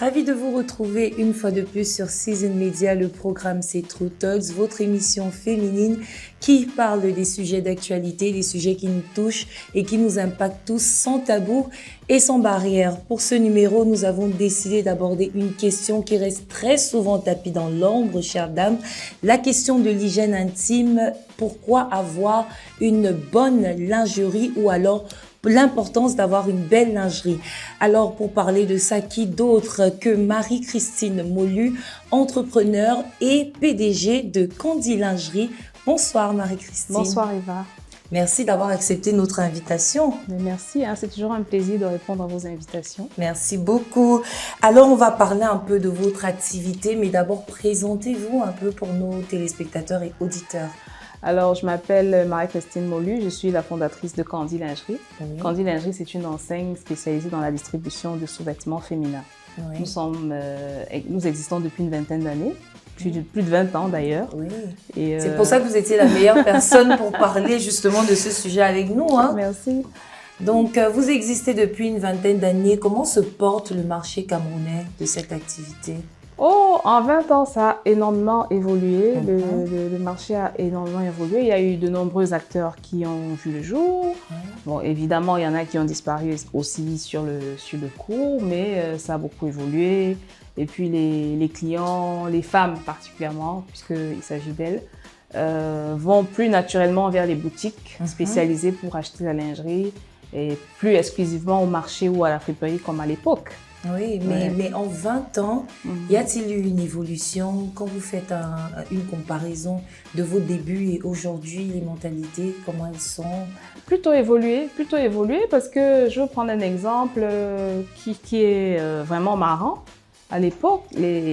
Ravi de vous retrouver une fois de plus sur Season Media. Le programme c'est True Talks, votre émission féminine qui parle des sujets d'actualité, des sujets qui nous touchent et qui nous impactent tous sans tabou et sans barrière. Pour ce numéro, nous avons décidé d'aborder une question qui reste très souvent tapie dans l'ombre, chères dames, la question de l'hygiène intime. Pourquoi avoir une bonne lingerie ou alors l'importance d'avoir une belle lingerie. Alors, pour parler de ça, qui d'autre que Marie-Christine Molu, entrepreneur et PDG de Candy Lingerie. Bonsoir Marie-Christine. Bonsoir Eva. Merci d'avoir accepté notre invitation. Mais merci, c'est toujours un plaisir de répondre à vos invitations. Merci beaucoup. Alors, on va parler un peu de votre activité, mais d'abord, présentez-vous un peu pour nos téléspectateurs et auditeurs. Alors, je m'appelle Marie-Christine Molu, je suis la fondatrice de Candy Lingerie. Oui. Candy Lingerie, c'est une enseigne spécialisée dans la distribution de sous-vêtements féminins. Oui. Nous existons depuis une vingtaine d'années, plus de 20 ans d'ailleurs. Oui. C'est pour ça que vous étiez la meilleure personne pour parler justement de ce sujet avec nous. Hein. Merci. Donc, vous existez depuis une vingtaine d'années. Comment se porte le marché camerounais de cette activité ? Oh, en 20 ans, ça a énormément évolué. Le marché a énormément évolué. Il y a eu de nombreux acteurs qui ont vu le jour. Bon, évidemment, il y en a qui ont disparu aussi sur le cours, mais ça a beaucoup évolué. Et puis, les clients, les femmes particulièrement, puisqu'il s'agit d'elles, vont plus naturellement vers les boutiques spécialisées pour acheter la lingerie et plus exclusivement au marché ou à la friperie comme à l'époque. Oui, mais en 20 ans, y a-t-il eu une évolution? Quand vous faites une comparaison de vos débuts et aujourd'hui, les mentalités, comment elles sont? Plutôt évolué parce que je veux prendre un exemple qui est vraiment marrant. À l'époque,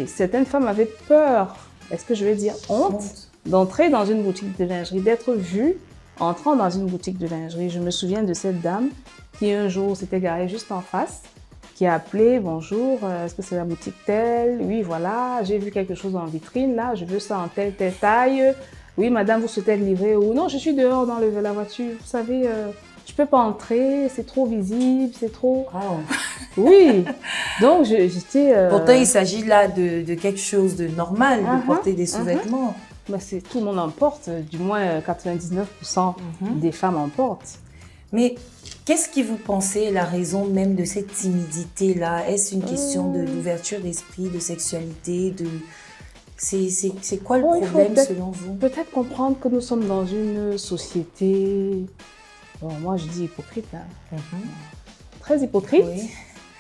certaines femmes avaient peur, est-ce que je vais dire honte, d'entrer dans une boutique de lingerie, d'être vue entrant dans une boutique de lingerie. Je me souviens de cette dame qui un jour s'était garée juste en face, qui a appelé, bonjour, est-ce que c'est la boutique telle? Oui, voilà, j'ai vu quelque chose en vitrine, là, je veux ça en telle taille. Oui, madame, vous souhaitez être livrée? Ou non, je suis dehors dans la voiture, vous savez, je peux pas entrer, c'est trop visible, c'est trop... Oh. Oui, donc j'étais... Pourtant, il s'agit là de quelque chose de normal, de porter des sous-vêtements. Tout le monde en porte, du moins 99% des femmes en portent. Mais qu'est-ce qui vous pensez est la raison même de cette timidité-là? Est-ce une question d'ouverture d'esprit, de sexualité, c'est quoi le problème selon vous? Peut-être comprendre que nous sommes dans une société, moi je dis hypocrite, très hypocrite,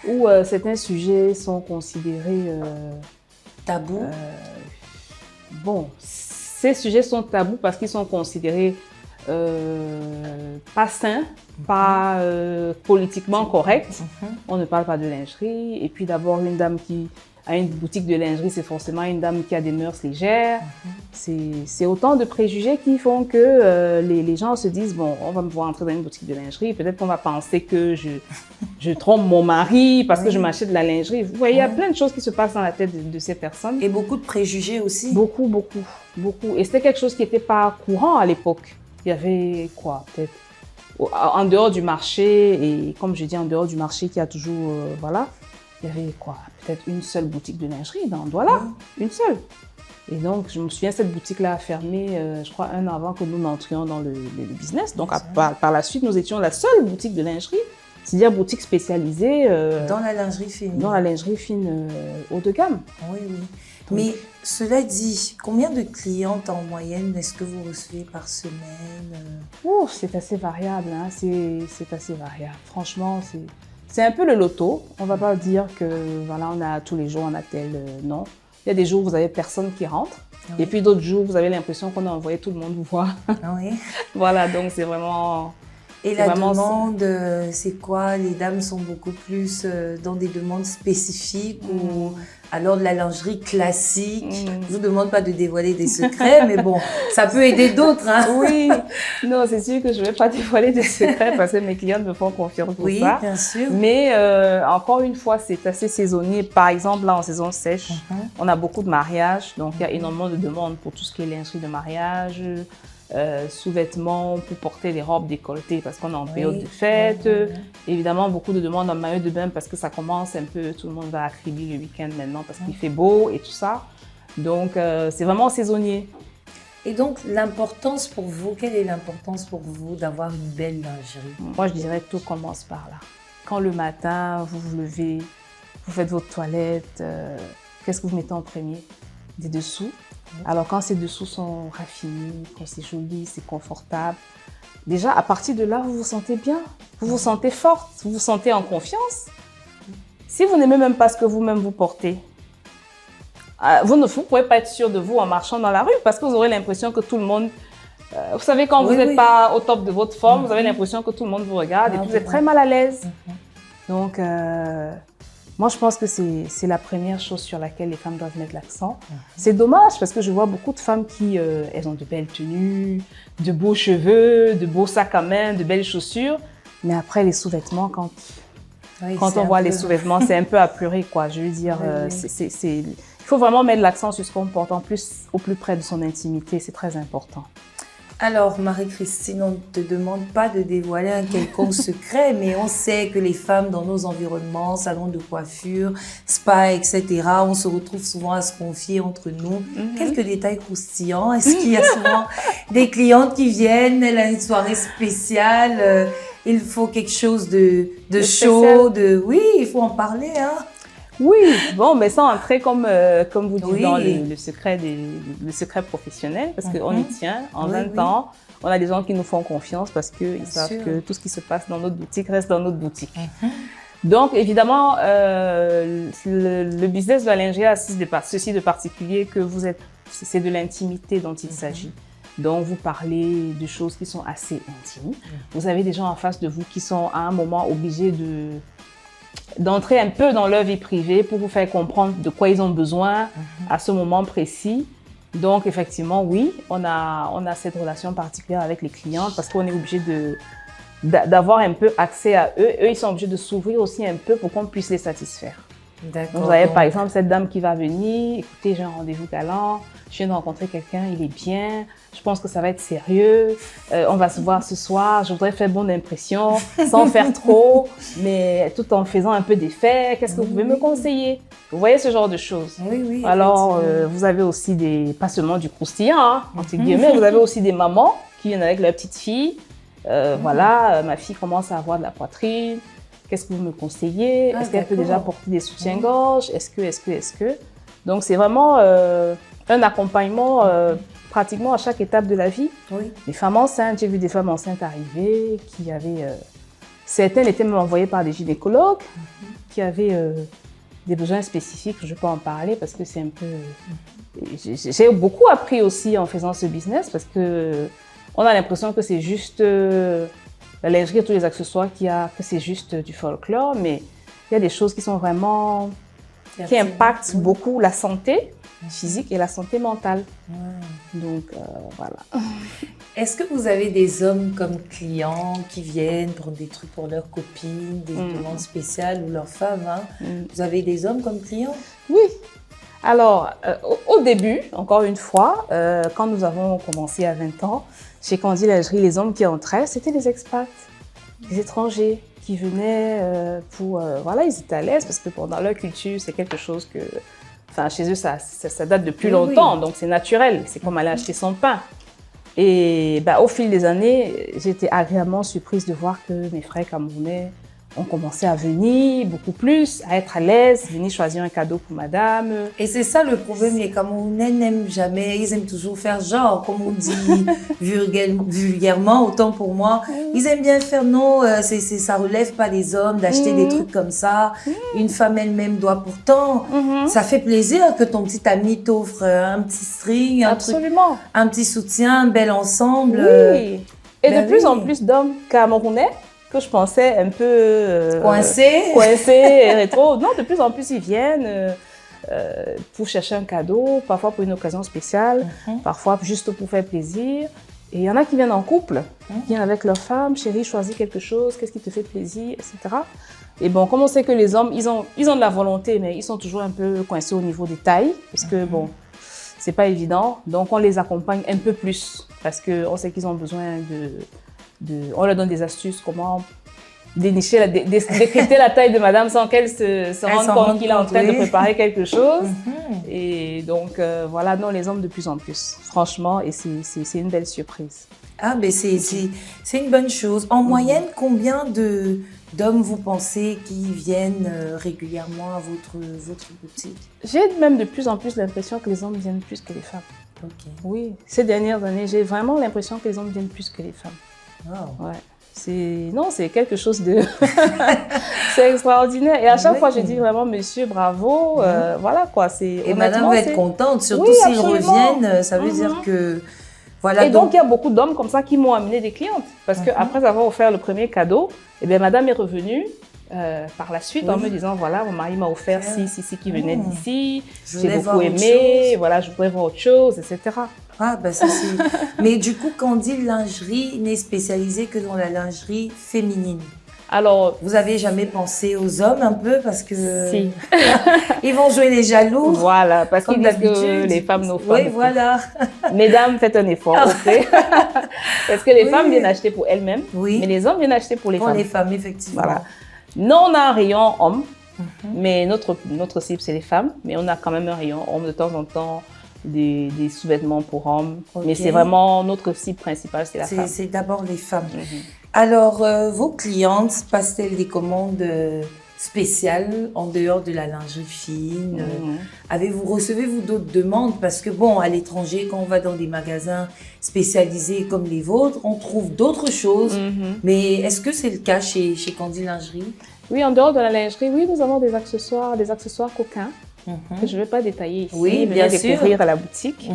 où certains sujets sont considérés tabous. Ces sujets sont tabous parce qu'ils sont considérés pas sain, pas politiquement correct. On ne parle pas de lingerie. Et puis d'abord, une dame qui a une boutique de lingerie, c'est forcément une dame qui a des mœurs légères. C'est autant de préjugés qui font que les gens se disent, bon, on va me voir entrer dans une boutique de lingerie, peut-être qu'on va penser que je trompe mon mari parce que je m'achète de la lingerie. Vous voyez, il y a plein de choses qui se passent dans la tête de ces personnes. Et beaucoup de préjugés aussi. Beaucoup. Et c'était quelque chose qui n'était pas courant à l'époque. Il y avait quoi, peut-être en dehors du marché, et comme je dis, en dehors du marché qui a toujours, il y avait quoi, peut-être une seule boutique de lingerie dans Douala, une seule. Et donc, je me souviens, cette boutique-là a fermé, je crois, 1 an avant que nous n'entrions dans le business. Donc, par la suite, nous étions la seule boutique de lingerie, c'est-à-dire boutique spécialisée dans la lingerie fine. Dans la lingerie fine haut de gamme. Oui. Mais cela dit, combien de clientes en moyenne est-ce que vous recevez par semaine? C'est assez variable, c'est assez variable. Franchement, c'est un peu le loto. On ne va pas dire que voilà, on a tous les jours, on a tel, non. Il y a des jours où vous avez personne qui rentre. Et puis d'autres jours, vous avez l'impression qu'on a envoyé tout le monde vous voir. Voilà, donc c'est vraiment... Et la demande, c'est quoi? Les dames sont beaucoup plus dans des demandes spécifiques ou alors de la lingerie classique? Je vous demande pas de dévoiler des secrets, mais bon, ça peut aider d'autres. Oui, non, c'est sûr que je vais pas dévoiler des secrets parce que mes clientes me font confiance pour ça. Oui, bien sûr. Mais encore une fois, c'est assez saisonnier. Par exemple, là, en saison sèche, on a beaucoup de mariages, donc il y a énormément de demandes pour tout ce qui est lingerie de mariage. sous-vêtements pour porter les robes décolletées parce qu'on est en période de fête. Évidemment, beaucoup de demandes en maillot de bain parce que ça commence un peu, tout le monde va à Kribi le week-end maintenant parce qu'il fait beau et tout ça. Donc, c'est vraiment saisonnier. Et donc, l'importance pour vous, quelle est l'importance pour vous d'avoir une belle lingerie? Moi, je dirais que tout commence par là. Quand le matin, vous vous levez, vous faites votre toilette, qu'est-ce que vous mettez en premier? Des dessous. Alors, quand ces dessous sont raffinés, quand c'est joli, c'est confortable, déjà, à partir de là, vous vous sentez bien, vous vous sentez forte, vous vous sentez en confiance. Si vous n'aimez même pas ce que vous-même vous portez, vous ne pouvez pas être sûr de vous en marchant dans la rue parce que vous aurez l'impression que tout le monde... vous savez, quand vous n'êtes pas au top de votre forme, vous avez l'impression que tout le monde vous regarde et puis vous êtes très mal à l'aise. Donc, moi, je pense que c'est la première chose sur laquelle les femmes doivent mettre l'accent. C'est dommage parce que je vois beaucoup de femmes qui elles ont de belles tenues, de beaux cheveux, de beaux sacs à main, de belles chaussures. Mais après, les sous-vêtements, quand on voit les sous-vêtements, c'est un peu à pleurer, quoi. Je veux dire, il faut vraiment mettre l'accent sur ce qu'on porte en plus, au plus près de son intimité. C'est très important. Alors, Marie-Christine, on ne te demande pas de dévoiler un quelconque secret, mais on sait que les femmes dans nos environnements, salons de coiffure, spa, etc., on se retrouve souvent à se confier entre nous. Quelques détails croustillants. Est-ce qu'il y a souvent des clientes qui viennent, elle a une soirée spéciale, il faut quelque chose de chaud, oui, il faut en parler, hein. Oui, bon, mais sans entrer comme vous dites dans le secret professionnel, parce qu'on y tient. En 20 ans, on a des gens qui nous font confiance parce qu'ils savent que tout ce qui se passe dans notre boutique reste dans notre boutique. Donc, évidemment, le business de la lingerie a ceci de particulier que c'est de l'intimité dont il s'agit. Donc, vous parlez de choses qui sont assez intimes. Vous avez des gens en face de vous qui sont à un moment obligés d'entrer un peu dans leur vie privée pour vous faire comprendre de quoi ils ont besoin à ce moment précis. Donc, effectivement, oui, on a cette relation particulière avec les clientes parce qu'on est obligé d'avoir un peu accès à eux. Eux, ils sont obligés de s'ouvrir aussi un peu pour qu'on puisse les satisfaire. Donc, vous avez par exemple cette dame qui va venir, écoutez, j'ai un rendez-vous galant, je viens de rencontrer quelqu'un, il est bien, je pense que ça va être sérieux, on va se voir ce soir, je voudrais faire bonne impression, sans faire trop, mais tout en faisant un peu d'effet, qu'est-ce que vous pouvez me conseiller? Vous voyez ce genre de choses. Oui, alors, vous avez aussi pas seulement du croustillant, hein, entre guillemets, vous avez aussi des mamans qui viennent avec leur petite fille, voilà, ma fille commence à avoir de la poitrine, qu'est-ce que vous me conseillez? Est-ce qu'elle peut déjà porter des soutiens-gorge? Est-ce que? Donc, c'est vraiment un accompagnement pratiquement à chaque étape de la vie. Les femmes enceintes, j'ai vu des femmes enceintes arriver qui avaient... certaines étaient même envoyées par des gynécologues qui avaient des besoins spécifiques. Je ne vais pas en parler parce que c'est un peu... J'ai beaucoup appris aussi en faisant ce business parce qu'on a l'impression que c'est juste... la lingerie et tous les accessoires que c'est juste du folklore, mais il y a des choses qui sont vraiment, qui impactent beaucoup la santé physique et la santé mentale. Donc, voilà. Est-ce que vous avez des hommes comme clients qui viennent pour des trucs pour leurs copines, des demandes spéciales ou leurs femmes, hein? Vous avez des hommes comme clients? Oui. Alors, au début, encore une fois, quand nous avons commencé à 20 ans, chez Candy Lingerie, les hommes qui entraient, c'était des expats, des étrangers qui venaient voilà, ils étaient à l'aise parce que dans leur culture, c'est quelque chose que, enfin, chez eux, ça date depuis longtemps, donc c'est naturel, c'est comme aller acheter son pain. Et au fil des années, j'ai été agréablement surprise de voir que mes frères camerounais ont commencé à venir beaucoup plus, à être à l'aise, venir choisir un cadeau pour madame. Et c'est ça le problème, les Camerounais n'aiment jamais, ils aiment toujours faire genre, comme on dit vulgairement, autant pour moi. Ils aiment bien faire non, ça relève pas des hommes d'acheter des trucs comme ça. Une femme elle-même doit pourtant, ça fait plaisir que ton petit ami t'offre un petit string, un petit soutien, un bel ensemble. Oui. Et de plus en plus d'hommes camerounais que je pensais un peu coincés et rétro. Non, de plus en plus, ils viennent pour chercher un cadeau, parfois pour une occasion spéciale, parfois juste pour faire plaisir. Et il y en a qui viennent en couple, qui viennent avec leur femme, chérie, choisis quelque chose, qu'est-ce qui te fait plaisir, etc. Et bon, comme on sait que les hommes, ils ont de la volonté, mais ils sont toujours un peu coincés au niveau des tailles, parce que bon, c'est pas évident. Donc, on les accompagne un peu plus parce qu'on sait qu'ils ont besoin on leur donne des astuces, comment dénicher, décrypter la taille de madame sans qu'elle se rende compte qu'il est en train de préparer quelque chose. Et donc, voilà, non, les hommes de plus en plus, franchement, et c'est une belle surprise. Ah, mais c'est une bonne chose. En moyenne, combien d'hommes vous pensez qui viennent régulièrement à votre boutique? J'ai même de plus en plus l'impression que les hommes viennent plus que les femmes. Ok. Oui, ces dernières années, j'ai vraiment l'impression que les hommes viennent plus que les femmes. Wow. Ouais. C'est quelque chose de... c'est extraordinaire. Et à chaque fois, je dis vraiment, monsieur, bravo. Voilà quoi. Et madame va être contente, surtout s'ils reviennent. Ça veut dire que... Voilà, et donc, il y a beaucoup d'hommes comme ça qui m'ont amené des clientes. Parce qu'après avoir offert le premier cadeau, eh bien, madame est revenue par la suite en me disant, voilà, mon mari m'a offert ci qui venait d'ici. J'ai beaucoup aimé. Voilà, je voudrais voir autre chose, etc. Ah, ben ça c'est... Mais du coup, quand on dit lingerie, n'est spécialisée que dans la lingerie féminine. Alors, vous avez jamais pensé aux hommes un peu parce que si. Ils vont jouer les jaloux. Voilà, parce qu'ils disent que les femmes n'offrent pas. Oui, voilà. Mesdames, faites un effort, ok. Parce que les femmes viennent acheter pour elles-mêmes, mais les hommes viennent acheter pour les femmes. Pour les femmes, effectivement. Voilà. Nous, on a un rayon homme, mais notre cible, c'est les femmes. Mais on a quand même un rayon homme de temps en temps. Des sous-vêtements pour hommes, mais c'est vraiment notre cible principale, c'est la femme. C'est d'abord les femmes. Alors, vos clientes passent-elles des commandes spéciales en dehors de la lingerie fine? Recevez-vous d'autres demandes? Parce que bon, à l'étranger, quand on va dans des magasins spécialisés comme les vôtres, on trouve d'autres choses. Mais est-ce que c'est le cas chez Candy Lingerie? Oui, en dehors de la lingerie, oui, nous avons des accessoires coquins. Que je ne vais pas détailler ici, oui, bien sûr. Découvrir à la boutique.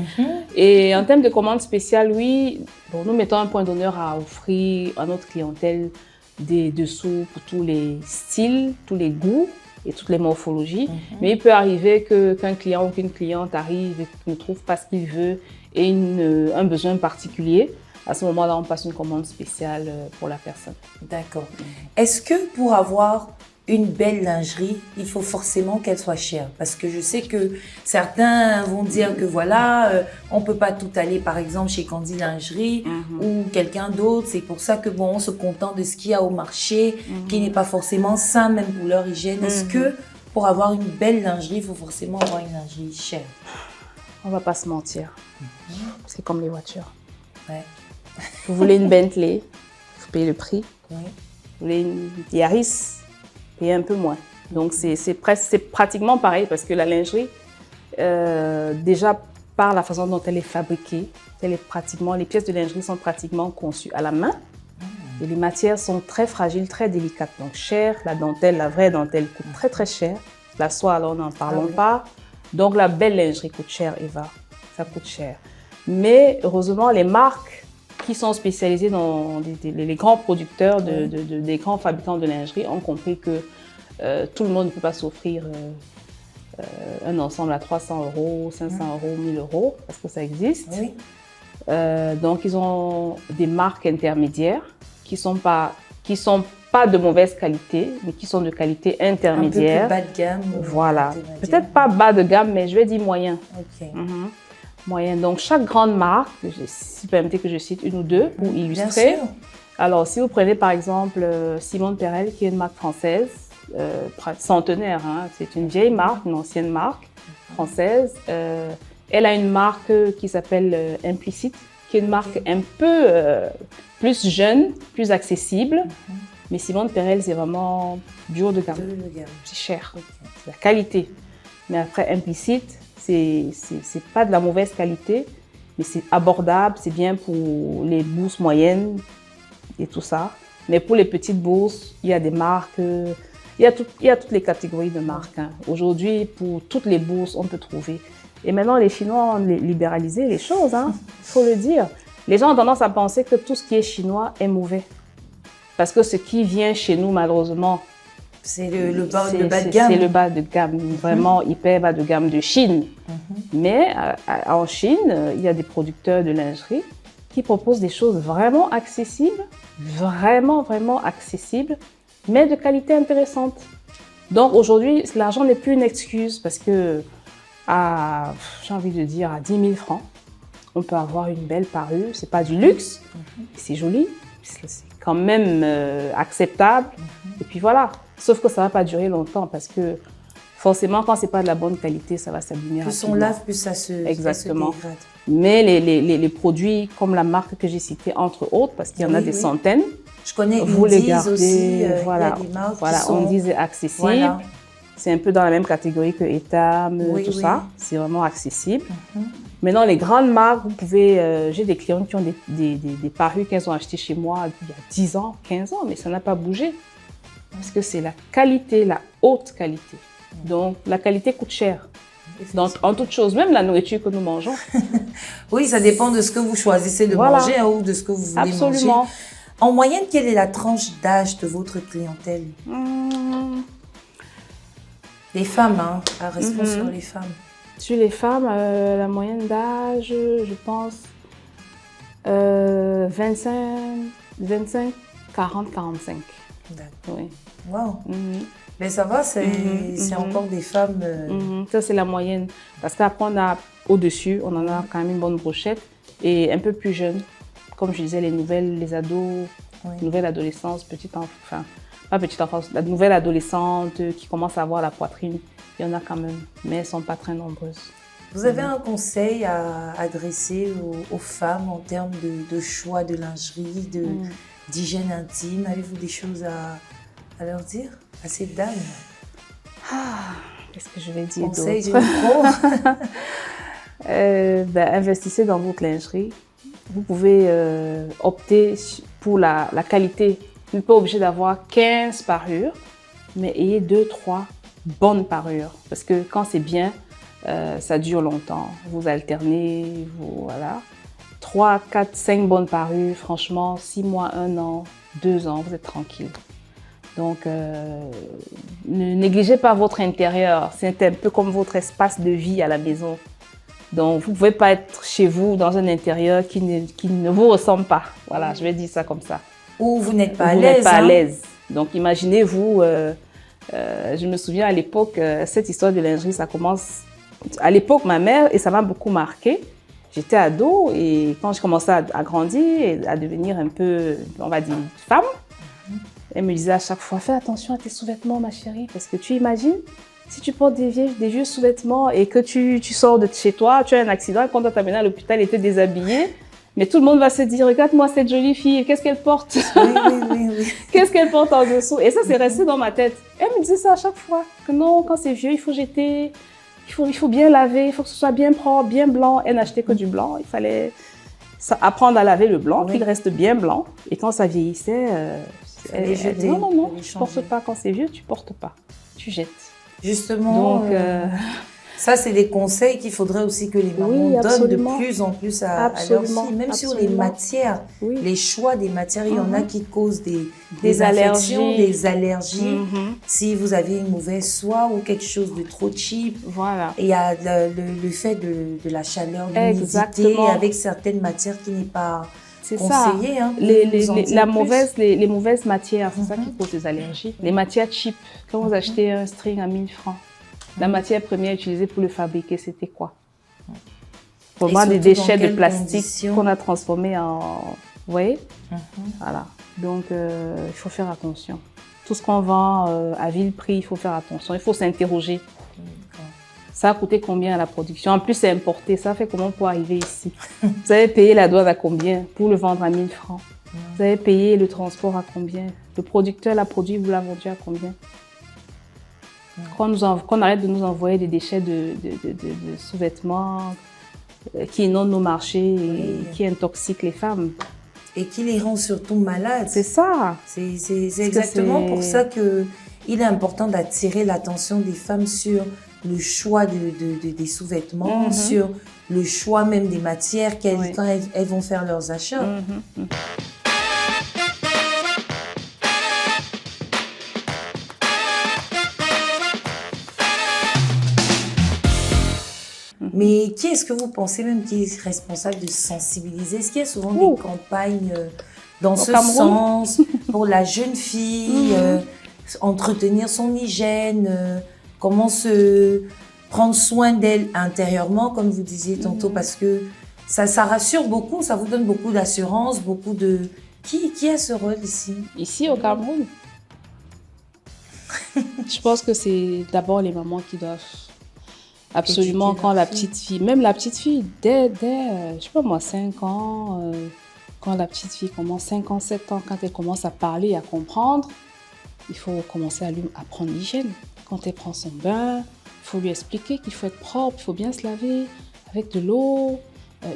Et en termes de commandes spéciales, oui, bon, nous mettons un point d'honneur à offrir à notre clientèle des dessous pour tous les styles, tous les goûts et toutes les morphologies. Mais il peut arriver qu'un client ou qu'une cliente arrive et ne trouve pas ce qu'il veut et un besoin particulier. À ce moment-là, on passe une commande spéciale pour la personne. D'accord. Est-ce que pour avoir une belle lingerie, il faut forcément qu'elle soit chère? Parce que je sais que certains vont dire que voilà, on peut pas tout aller par exemple chez Candy Lingerie ou quelqu'un d'autre. C'est pour ça que bon, on se contente de ce qu'il y a au marché, qui n'est pas forcément sain même pour leur hygiène. Est-ce que pour avoir une belle lingerie, il faut forcément avoir une lingerie chère? On va pas se mentir. C'est comme les voitures. Ouais. Vous voulez une Bentley, vous payez le prix. Oui. Vous voulez une Yaris, et un peu moins. Donc, c'est pratiquement pareil parce que la lingerie, déjà par la façon dont elle est fabriquée, les pièces de lingerie sont pratiquement conçues à la main et les matières sont très fragiles, très délicates. Donc, cher, la dentelle, la vraie dentelle coûte très très cher. La soie, alors, n'en parlons pas. Donc, la belle lingerie coûte cher, Eva. Ça coûte cher. Mais heureusement, les marques qui sont spécialisés dans les grands producteurs, des grands fabricants de lingerie ont compris que tout le monde ne peut pas s'offrir un ensemble à 300 €, 500 €, 1000 €, parce que ça existe. Oui. Donc, ils ont des marques intermédiaires qui sont pas de mauvaise qualité, mais qui sont de qualité intermédiaire. Un peu plus bas de gamme. Voilà. Peut-être pas bas de gamme, mais je vais dire moyen. Ok. Moyen. Donc, chaque grande marque, si permettez que je cite une ou deux pour illustrer. Bien sûr. Alors, si vous prenez par exemple Simone Perel, qui est une marque française, centenaire, hein, c'est une vieille marque, une ancienne marque française. Elle a une marque qui s'appelle Implicite, qui est une marque un peu plus jeune, plus accessible. Mais Simone Perel, c'est vraiment du haut de gamme. C'est cher, c'est la qualité. Mais après, Implicite, c'est pas de la mauvaise qualité, mais c'est abordable, c'est bien pour les bourses moyennes et tout ça. Mais pour les petites bourses, il y a des marques, il y a toutes les catégories de marques. Hein. Aujourd'hui, pour toutes les bourses, on peut trouver. Et maintenant, les Chinois ont libéralisé les choses, il faut le dire. Les gens ont tendance à penser que tout ce qui est chinois est mauvais. Parce que ce qui vient chez nous, malheureusement, c'est le bas de gamme. C'est le bas de gamme, vraiment hyper bas de gamme de Chine. Mais en Chine, il y a des producteurs de lingerie qui proposent des choses vraiment accessibles, vraiment accessibles, mais de qualité intéressante. Donc aujourd'hui, l'argent n'est plus une excuse parce que à, j'ai envie de dire, à 10 000 francs. On peut avoir une belle parure, c'est pas du luxe, c'est joli, c'est quand même acceptable. Et puis voilà, sauf que ça va pas durer longtemps parce que forcément, quand c'est pas de la bonne qualité, ça va s'abîmer rapidement. Plus on lave, plus ça se dégrade. Mais les produits comme la marque que j'ai citée, entre autres, parce qu'il y en a des centaines, je connais vous les gardez, aussi, voilà, il y a des marques voilà, qui sont... on dit accessible. Voilà. C'est un peu dans la même catégorie que Etam, tout ça. C'est vraiment accessible. Maintenant, les grandes marques, vous pouvez... j'ai des clients qui ont des parures qu'elles ont achetées chez moi il y a 10 ans, 15 ans, mais ça n'a pas bougé. Parce que c'est la qualité, la haute qualité. Donc, la qualité coûte cher. Donc, en toute chose, même la nourriture que nous mangeons. Oui, ça dépend de ce que vous choisissez de manger ou de ce que vous voulez manger. En moyenne, quelle est la tranche d'âge de votre clientèle? Les femmes, hein, restons sur les femmes. Sur les femmes, la moyenne d'âge, je pense 25, 40, 45. D'accord. Oui. Wow. Mais ça va, c'est encore des femmes... Ça, c'est la moyenne. Parce qu'après, on a au-dessus, on en a quand même une bonne brochette. Et un peu plus jeunes, comme je disais, les ados, nouvelle adolescence, enfin, pas petite enfance, la nouvelle adolescente qui commence à avoir la poitrine. Il y en a quand même, mais elles ne sont pas très nombreuses. Vous avez un conseil à adresser aux femmes en termes de choix de lingerie, d'hygiène intime? Avez-vous des choses à leur dire à ces dames? Qu'est-ce que je vais dire d'autre? Conseil du micro. Investissez dans votre lingerie. Vous pouvez opter pour la qualité. Vous n'êtes pas obligé d'avoir 15 parures, mais ayez 2-3 bonnes parures. Parce que quand c'est bien, ça dure longtemps. Vous alternez, voilà. 3, 4, 5 bonnes parures, franchement, 6 mois, 1 an, 2 ans, vous êtes tranquille. Donc, ne négligez pas votre intérieur. C'est un peu comme votre espace de vie à la maison. Donc, vous ne pouvez pas être chez vous dans un intérieur qui ne vous ressemble pas. Voilà, je vais dire ça comme ça. Ou vous n'êtes pas à l'aise. Vous n'êtes pas à l'aise. Donc, imaginez-vous, je me souviens à l'époque, cette histoire de lingerie, ça commence... À l'époque, ma mère, et ça m'a beaucoup marqué, j'étais ado et quand je commençais à grandir et à devenir un peu, on va dire, femme, elle me disait à chaque fois, fais attention à tes sous-vêtements, ma chérie, parce que tu imagines, si tu portes des vieux sous-vêtements et que tu sors de chez toi, tu as un accident et qu'on doit t'amener à l'hôpital et te déshabiller, mais tout le monde va se dire, regarde-moi cette jolie fille, qu'est-ce qu'elle porte? Oui. Qu'est-ce qu'elle porte en dessous? Et ça, c'est resté dans ma tête. Elle me disait ça à chaque fois, que non, quand c'est vieux, il faut jeter, il faut bien laver, il faut que ce soit bien propre, bien blanc. Elle n'achetait que du blanc, il fallait apprendre à laver le blanc, qu'il reste bien blanc. Et quand ça vieillissait, elle disait, non, tu ne portes pas. Quand c'est vieux, tu ne portes pas. Tu jettes. Justement, donc, ça, c'est des conseils qu'il faudrait aussi que les mamans donnent de plus en plus à leurs filles. Même sur les matières, les choix des matières, il y en a qui causent des infections, des allergies. Si vous avez une mauvaise soie ou quelque chose de trop cheap. Voilà. Et il y a le fait de la chaleur, de l'humidité, avec certaines matières qui n'est pas... C'est ça. Hein, les mauvaises matières, c'est ça qui cause des allergies. Les matières cheap, quand vous achetez un string à 1000 francs, la matière première utilisée pour le fabriquer, c'était quoi? Pour moi, des déchets de plastique qu'on a transformés en... Vous voyez? Voilà. Donc, il faut faire attention. Tout ce qu'on vend à vil prix, il faut faire attention. Il faut s'interroger. Ça a coûté combien à la production? En plus, c'est importé. Ça fait comment pour arriver ici? Vous avez payé la douane à combien pour le vendre à 1000 francs? Vous avez payé le transport à combien? Le producteur l'a produit, vous l'avez vendu à combien? Qu'on arrête de nous envoyer des déchets de sous-vêtements qui inondent nos marchés et qui intoxiquent les femmes. Et qui les rend surtout malades. C'est ça. C'est exactement pour ça qu'il est important d'attirer l'attention des femmes sur le choix des sous-vêtements, sur le choix même des matières quand elles vont faire leurs achats. Mais qui est-ce que vous pensez même qui est responsable de sensibiliser? Est-ce qu'il y a souvent des campagnes dans ce sens pour la jeune fille, entretenir son hygiène, comment se prendre soin d'elle intérieurement, comme vous disiez tantôt, parce que ça rassure beaucoup, ça vous donne beaucoup d'assurance, beaucoup de... Qui a ce rôle ici? Ici, au Cameroun, je pense que c'est d'abord les mamans qui doivent absolument, Éduquer quand leur la fille. petite fille, même la petite fille, dès je sais pas moi, 5 ans, quand la petite fille commence 5 ans, 7 ans, quand elle commence à parler et à comprendre, il faut commencer à lui apprendre l'hygiène. Quand elle prend son bain, il faut lui expliquer qu'il faut être propre, il faut bien se laver avec de l'eau,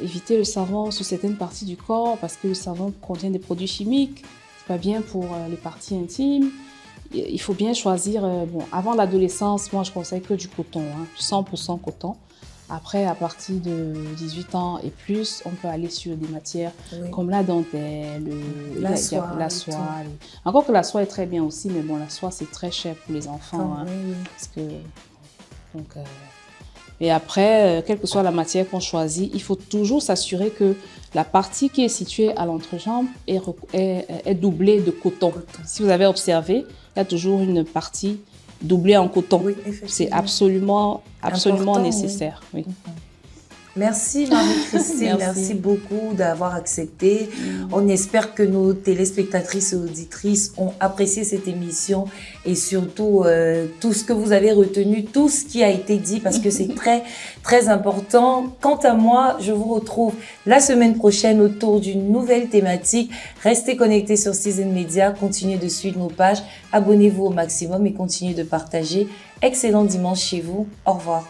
éviter le savon sur certaines parties du corps parce que le savon contient des produits chimiques, c'est pas bien pour les parties intimes. Il faut bien choisir, bon, avant l'adolescence, moi je conseille que du coton, hein, 100% coton. Après, à partir de 18 ans et plus, on peut aller sur des matières Oui. comme la dentelle, La il y a soie la et soie. tout. Encore que la soie est très bien aussi, mais bon, la soie c'est très cher pour les enfants. Hein, Oui, oui. parce que, donc, et après, quelle que soit la matière qu'on choisit, il faut toujours s'assurer que la partie qui est située à l'entrejambe est doublée de coton. Si vous avez observé, il y a toujours une partie doublée en coton. Oui, C'est effectivement. absolument Important, nécessaire. Oui. Merci Marie-Christine, merci beaucoup d'avoir accepté. On espère que nos téléspectatrices et auditrices ont apprécié cette émission et surtout tout ce que vous avez retenu, tout ce qui a été dit parce que c'est très très important. Quant à moi, je vous retrouve la semaine prochaine autour d'une nouvelle thématique. Restez connectés sur Season Media, continuez de suivre nos pages, abonnez-vous au maximum et continuez de partager. Excellent dimanche chez vous. Au revoir.